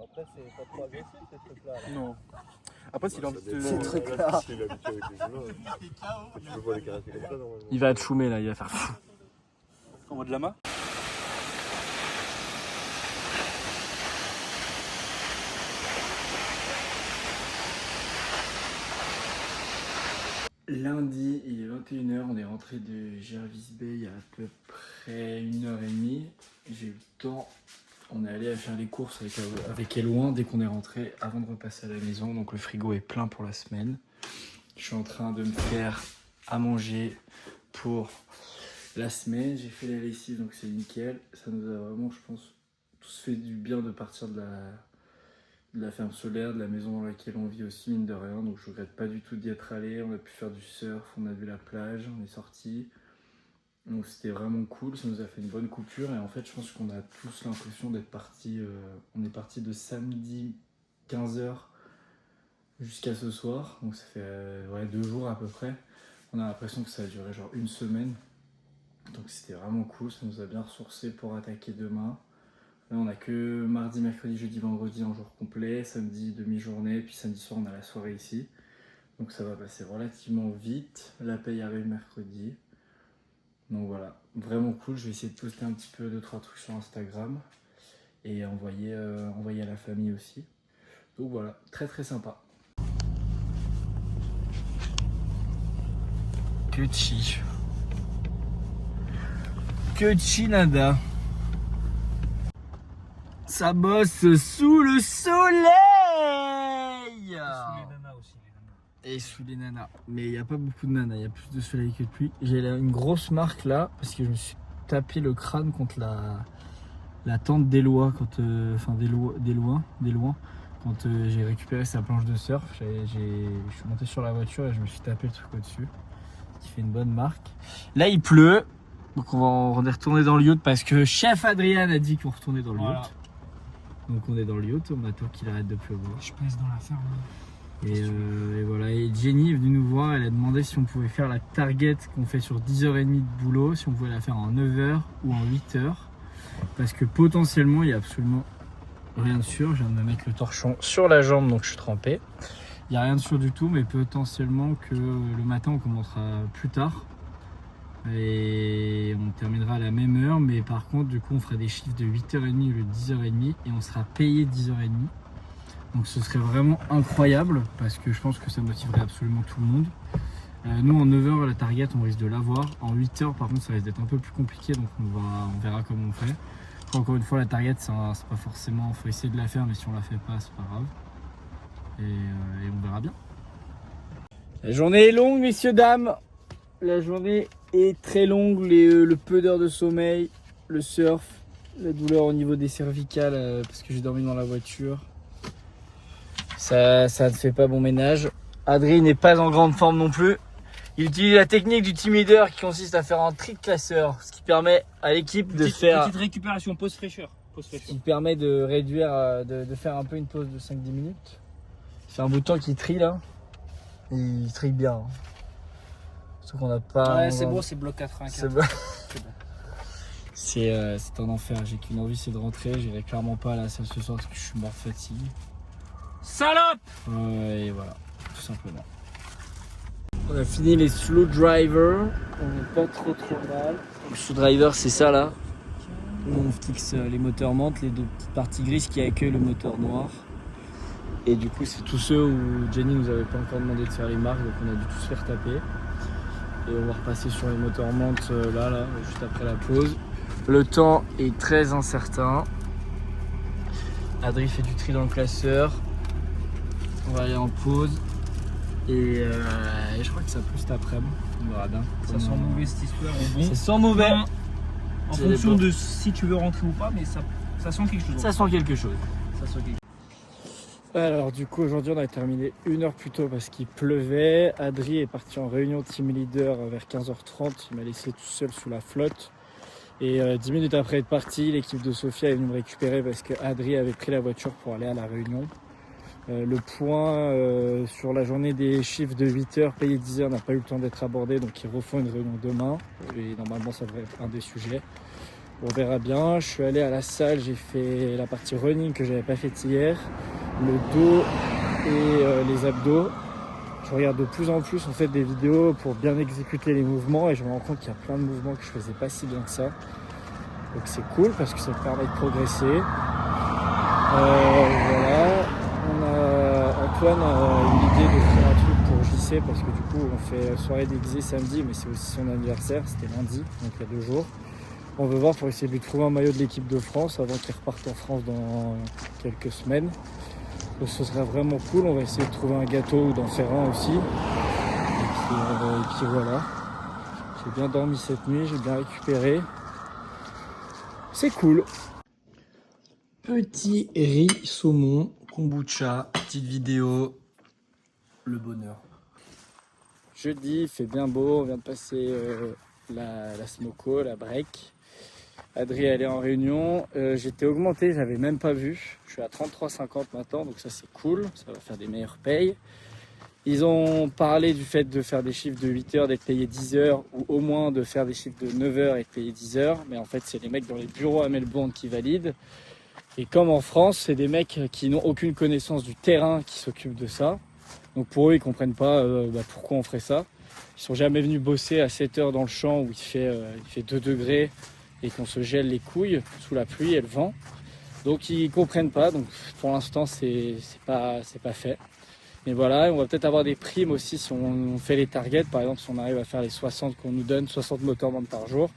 Après, c'est pas trop agressif ces trucs-là. Non. Après, s'il a envie de... C'est très clair. Si il est habitué avec les humains, tu peux pas les caresser comme ça normalement. Il va être choumé là, il va faire fou. En mode lama. Lundi, il est 21h, on est rentré de Jervis Bay il y a à peu près 1h30. J'ai eu le temps, on est allé faire les courses avec Elouin dès qu'on est rentré avant de repasser à la maison. Donc le frigo est plein pour la semaine. Je suis en train de me faire à manger pour la semaine. J'ai fait la lessive donc c'est nickel. Ça nous a vraiment, je pense, tous fait du bien de partir de la ferme solaire, de la maison dans laquelle on vit aussi, mine de rien. Donc je regrette pas du tout d'y être allé. On a pu faire du surf, on a vu la plage, on est sorti. Donc c'était vraiment cool, ça nous a fait une bonne coupure. Et en fait, je pense qu'on a tous l'impression d'être partis. On est parti de samedi 15h jusqu'à ce soir. Donc ça fait 2 jours à peu près. On a l'impression que ça a duré genre une semaine. Donc c'était vraiment cool, ça nous a bien ressourcé pour attaquer demain. Là, on a que mardi, mercredi, jeudi, vendredi en jour complet, samedi demi-journée, puis samedi soir on a la soirée ici. Donc ça va passer relativement vite. La paye arrive mercredi. Donc voilà, vraiment cool. Je vais essayer de poster un petit peu 2-3 trucs sur Instagram et envoyer à la famille aussi. Donc voilà, très très sympa. Que nada. Ça bosse sous le soleil. Et sous les nanas. Mais il n'y a pas beaucoup de nanas, il y a plus de soleil que de pluie. J'ai une grosse marque là, parce que je me suis tapé le crâne contre la tente d'Éloi, d'Éloin, quand j'ai récupéré sa planche de surf. Je suis monté sur la voiture et je me suis tapé le truc au-dessus, qui fait une bonne marque. Là il pleut, donc on est retourné dans le yacht parce que chef Adrien a dit qu'on retournait dans le yacht. Donc on est dans le yacht, on attend qu'il arrête de pleuvoir. Je passe dans la ferme. Et voilà, et Jenny est venue nous voir, elle a demandé si on pouvait faire la target qu'on fait sur 10h30 de boulot, si on pouvait la faire en 9h ou en 8h. Parce que potentiellement, il n'y a absolument rien de sûr. Je viens de me mettre le torchon sur la jambe, donc je suis trempé. Il n'y a rien de sûr du tout, mais potentiellement que le matin, on commencera plus tard. Et on terminera à la même heure, mais par contre, du coup, on fera des chiffres de 8h30 au lieu de 10h30 et on sera payé 10h30. Donc ce serait vraiment incroyable parce que je pense que ça motiverait absolument tout le monde. Nous en 9h la target on risque de l'avoir. En 8h par contre ça risque d'être un peu plus compliqué, donc on verra comment on fait. Encore une fois la target c'est pas forcément, faut essayer de la faire, mais si on la fait pas c'est pas grave. Et on verra bien. La journée est longue messieurs dames. La journée est très longue, le peu d'heures de sommeil, le surf, la douleur au niveau des cervicales parce que j'ai dormi dans la voiture. Ça ne fait pas bon ménage. Adrien n'est pas en grande forme non plus. Il utilise la technique du team leader qui consiste à faire un tri de classeur, ce qui permet à l'équipe de faire... Petite récupération, pause fraîcheur. Qui permet de réduire, de faire un peu une pause de 5-10 minutes. C'est un bout de temps qu'il trie là. Et il trie bien. Hein. Sauf qu'on n'a pas... Ouais, c'est beau, c'est bloc 84. C'est bon. C'est un enfer. J'ai qu'une envie, c'est de rentrer. J'irai clairement pas à la salle ce soir parce que je suis mort de fatigue. Salope! Et voilà, tout simplement. On a fini les slow drivers, on n'est pas trop mal. Le slow driver c'est ça là, où on fixe les moteurs mantes, les deux petites parties grises qui accueillent le moteur noir. Et du coup c'est tous ceux où Jenny nous avait pas encore demandé de faire les marques, donc on a dû tous se faire taper. Et on va repasser sur les moteurs mantes là, juste après la pause. Le temps est très incertain. Adri fait du tri dans le classeur. On va aller en pause et je crois que ça pousse cet après-midi. On verra bien. Ça sent mauvais cette histoire. Bon. Ça sent mauvais. En fonction de si tu veux rentrer ou pas, mais ça sent quelque chose. Ça sent quelque chose. Ça sent quelque chose. Alors du coup aujourd'hui on a terminé 1 heure plus tôt parce qu'il pleuvait. Adri est parti en réunion team leader vers 15h30. Il m'a laissé tout seul sous la flotte. Et 10 minutes après être parti, l'équipe de Sofia est venue me récupérer parce que Adri avait pris la voiture pour aller à la réunion. Le point sur la journée des chiffres de 8h payé 10h n'a pas eu le temps d'être abordé, donc ils refont une réunion demain et normalement ça devrait être un des sujets. On verra bien. Je suis allé à la salle, j'ai fait la partie running que j'avais pas faite hier, le dos et les abdos. Je regarde de plus en plus en fait des vidéos pour bien exécuter les mouvements et je me rends compte qu'il y a plein de mouvements que je faisais pas si bien que ça. Donc c'est cool parce que ça me permet de progresser. Voilà. Antoine a eu l'idée de faire un truc pour JC parce que du coup on fait soirée déguisée samedi, mais c'est aussi son anniversaire, c'était lundi, donc il y a 2 jours. On veut voir pour essayer de lui trouver un maillot de l'équipe de France avant qu'il reparte en France dans quelques semaines. Donc ce serait vraiment cool, on va essayer de trouver un gâteau ou d'en faire un aussi. Et puis voilà. J'ai bien dormi cette nuit, j'ai bien récupéré. C'est cool. Petit riz saumon, kombucha, petite vidéo, le bonheur. Jeudi, il fait bien beau, on vient de passer la smoko, la break. Adri elle est en réunion, j'étais augmenté, j'avais même pas vu. Je suis à 33,50 maintenant, donc ça c'est cool, ça va faire des meilleures payes. Ils ont parlé du fait de faire des chiffres de 8 heures, d'être payé 10 heures, ou au moins de faire des chiffres de 9 heures et de payer 10 heures. Mais en fait, c'est les mecs dans les bureaux à Melbourne qui valident. Et comme en France, c'est des mecs qui n'ont aucune connaissance du terrain qui s'occupent de ça. Donc pour eux, ils comprennent pas pourquoi on ferait ça. Ils sont jamais venus bosser à 7 heures dans le champ où il fait 2 degrés et qu'on se gèle les couilles sous la pluie et le vent. Donc ils comprennent pas. Donc pour l'instant, c'est pas fait. Mais voilà, on va peut-être avoir des primes aussi si on fait les targets. Par exemple, si on arrive à faire les 60 qu'on nous donne, 60 motormans par jour,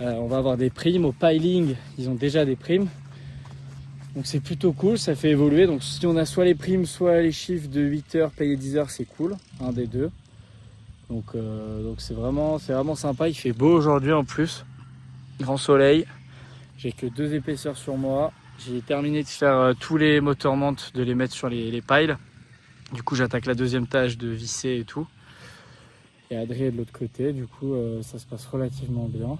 on va avoir des primes. Au piling, ils ont déjà des primes. Donc c'est plutôt cool, ça fait évoluer. Donc si on a soit les primes, soit les chiffres de 8 heures payés 10 heures, c'est cool, un des deux. Donc c'est vraiment sympa. Il fait beau aujourd'hui en plus. Grand soleil. J'ai que 2 épaisseurs sur moi. J'ai terminé de faire tous les motormans, de les mettre sur les piles. Du coup, j'attaque la deuxième tâche de visser et tout. Et Adrien est de l'autre côté. Du coup, ça se passe relativement bien.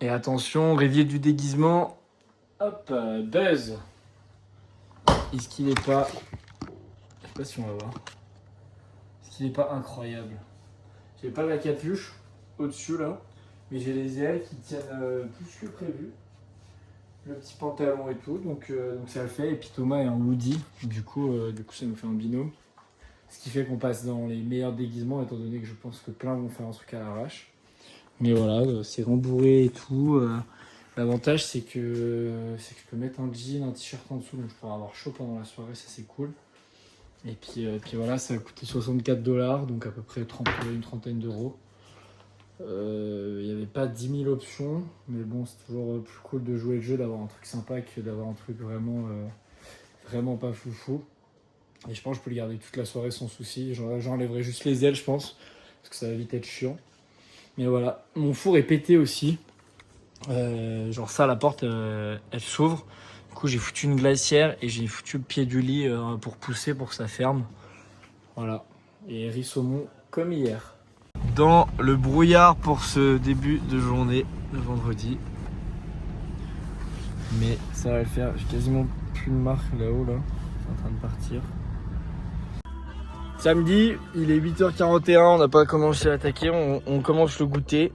Et attention, réveil du déguisement. Hop, Buzz. Est-ce qu'il n'est pas... Je sais pas si on va voir. Est-ce qu'il n'est pas incroyable? J'ai pas la capuche au-dessus là, mais j'ai les ailes qui tiennent plus que prévu. Le petit pantalon et tout, donc ça le fait. Et puis Thomas est en hoodie, du coup ça nous fait un binôme. Ce qui fait qu'on passe dans les meilleurs déguisements, étant donné que je pense que plein vont faire un truc à l'arrache. Mais voilà, c'est rembourré et tout. L'avantage c'est que je peux mettre un jean, un t-shirt en dessous, donc je pourrai avoir chaud pendant la soirée, ça c'est cool. Et puis voilà, ça a coûté 64$, donc à peu près une trentaine d'euros. Il n'y avait pas 10 000 options, mais bon, c'est toujours plus cool de jouer le jeu, d'avoir un truc sympa que d'avoir un truc vraiment pas foufou. Et je pense que je peux le garder toute la soirée sans souci. J'enlèverai juste les ailes, je pense, parce que ça va vite être chiant. Mais voilà, mon four est pété aussi. Genre ça, la porte, elle s'ouvre. Du coup, j'ai foutu une glacière et j'ai foutu le pied du lit pour pousser, pour que ça ferme. Voilà, et riz saumon comme hier. Dans le brouillard pour ce début de journée, le vendredi. Mais ça va le faire, j'ai quasiment plus de marque là-haut, là. C'est en train de partir. Samedi, il est 8h41, on n'a pas commencé à attaquer, on commence le goûter.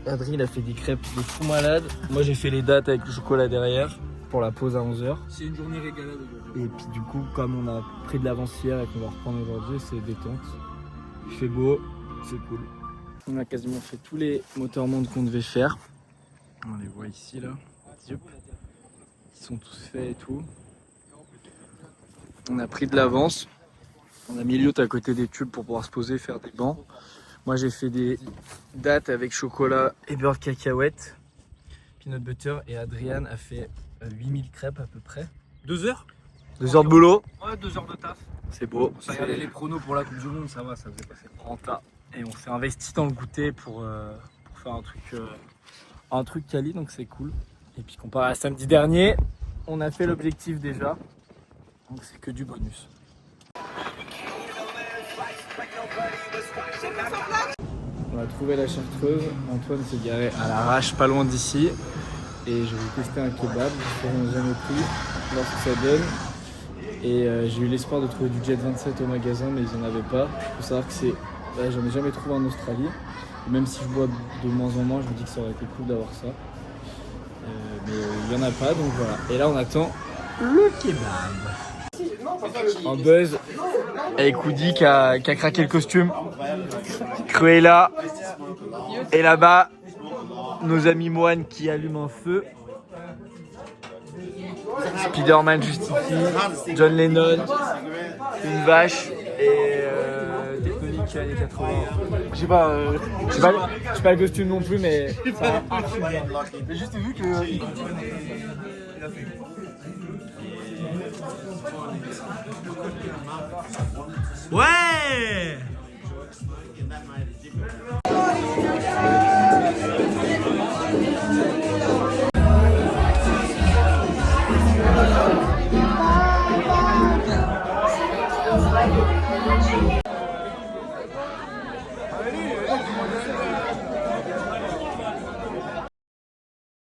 Adrien il a fait des crêpes de fou malade. Moi j'ai fait les dattes avec le chocolat derrière pour la pause à 11h. C'est une journée régalade aujourd'hui. Et puis du coup, comme on a pris de l'avance hier et qu'on va reprendre aujourd'hui, c'est détente. Il fait beau, c'est cool. On a quasiment fait tous les motormondes qu'on devait faire. On les voit ici là. Ils sont tous faits et tout. On a pris de l'avance. On a mis le yacht à côté des tubes pour pouvoir se poser, faire des bancs. Moi j'ai fait des dattes avec chocolat et beurre de cacahuète, peanut butter, et Adrian a fait 8000 crêpes à peu près. 2 heures 2 heures de boulot. Ouais, 2 heures de taf. C'est beau. Ça regardait les pronos pour la Coupe du Monde, ça va, ça faisait passer. Renta. Et on s'est investi dans le goûter pour faire un truc quali, donc c'est cool. Et puis comparé à samedi dernier, on a fait l'objectif déjà, donc c'est que du bonus. On a trouvé la chartreuse. Antoine s'est garé à l'arrache pas loin d'ici. et je vais tester un kebab, je n'ai jamais pris, voir ce que ça donne. Et j'ai eu l'espoir de trouver du Jet 27 au magasin, mais ils n'en avaient pas. Il faut savoir que j'en ai jamais trouvé en Australie. Et même si je bois de moins en moins, je me dis que ça aurait été cool d'avoir ça. Mais il n'y en a pas, donc voilà. Et là on attend le kebab. En buzz avec Woody qui a craqué le costume. Cruella. Et là-bas, nos amis moines qui allument un feu. Spider-Man juste ici, John Lennon, une vache et Technonique années 80. Je sais pas le costume non plus, mais ça a archi bien. J'ai juste vu que. Ouais!